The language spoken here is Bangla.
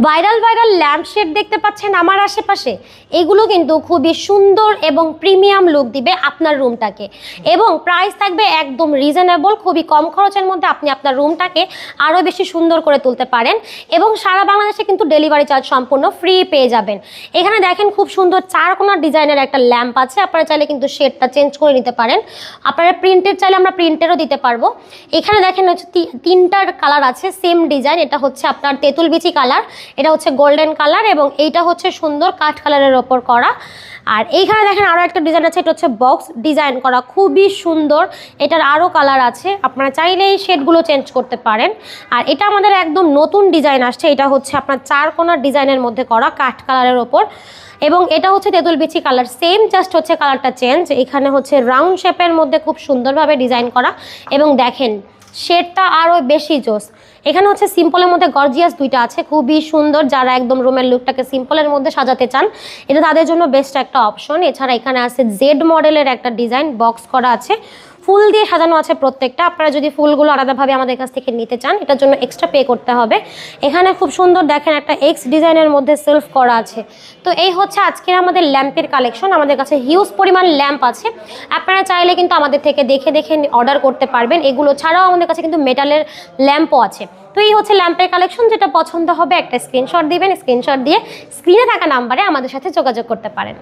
ভাইরাল ভাইরাল ল্যাম্পশেড দেখতে পাচ্ছেন আমার আশেপাশে, এগুলো কিন্তু খুবই সুন্দর এবং প্রিমিয়াম লুক দিবে আপনার রুমটাকে, এবং প্রাইস থাকবে একদম রিজনেবল। খুবই কম খরচের মধ্যে আপনি আপনার রুমটাকে আরও বেশি সুন্দর করে তুলতে পারেন, এবং সারা বাংলাদেশে কিন্তু ডেলিভারি চার্জ সম্পূর্ণ ফ্রি পেয়ে যাবেন। এখানে দেখেন খুব সুন্দর 4 কোণার ডিজাইনের একটা ল্যাম্প আছে। আপনারা চাইলে কিন্তু শেডটা চেঞ্জ করে নিতে পারেন। আপনারা প্রিন্টেড চাইলে আমরা প্রিন্টেরও দিতে পারবো। এখানে দেখেন হচ্ছে 3টার কালার আছে, সেম ডিজাইন। এটা হচ্ছে আপনার তেঁতুল বিচি কালার, এটা হচ্ছে গোল্ডেন কালার, এবং এইটা হচ্ছে সুন্দর কাঠ কালারের ওপর করা। আর এইখানে দেখেন আরও একটা ডিজাইন আছে, এটা হচ্ছে বক্স ডিজাইন করা, খুবই সুন্দর। এটার আরও কালার আছে, আপনারা চাইলে এই শেডগুলো চেঞ্জ করতে পারেন। আর এটা আমাদের একদম নতুন ডিজাইন আসছে, এটা হচ্ছে আপনার 4 কোণার ডিজাইনের মধ্যে করা কাঠ কালারের ওপর, এবং এটা হচ্ছে তেঁতুল বিচি কালার, সেম জাস্ট হচ্ছে কালারটা চেঞ্জ। এখানে হচ্ছে রাউন্ড শেপের মধ্যে খুব সুন্দরভাবে ডিজাইন করা, এবং দেখেন শেডটা আরও বেশি জোস। এখানে হচ্ছে সিম্পলের মধ্যে গর্জিয়াস 2টা আছে, খুবই সুন্দর। যারা একদম রুমের লুকটাকে সিম্পলের মধ্যে সাজাতে চান, এটা তাদের জন্য বেস্ট একটা অপশন। এছাড়া এখানে আছে জেড মডেলের একটা ডিজাইন, বক্স করা আছে, ফুল দিয়ে সাজানো আছে প্রত্যেকটা। আপনারা যদি ফুলগুলো আলাদাভাবে আমাদের কাছ থেকে নিতে চান, এটার জন্য এক্সট্রা পে করতে হবে। এখানে খুব সুন্দর দেখেন একটা এক্স ডিজাইনের মধ্যে সেলফ করা আছে। তো এই হচ্ছে আজকের আমাদের ল্যাম্পের কালেকশন। আমাদের কাছে হিউজ পরিমাণ ল্যাম্প আছে, আপনারা চাইলে কিন্তু আমাদের থেকে দেখে দেখে অর্ডার করতে পারবেন। এগুলো ছাড়াও আমাদের কাছে কিন্তু মেটালের ল্যাম্পও আছে। তো এই হচ্ছে ল্যাম্পের কালেকশন। যেটা পছন্দ হবে একটা স্ক্রিনশট দিবেন, স্ক্রিনশট দিয়ে স্ক্রিনে থাকা নাম্বারে আমাদের সাথে যোগাযোগ করতে পারেন।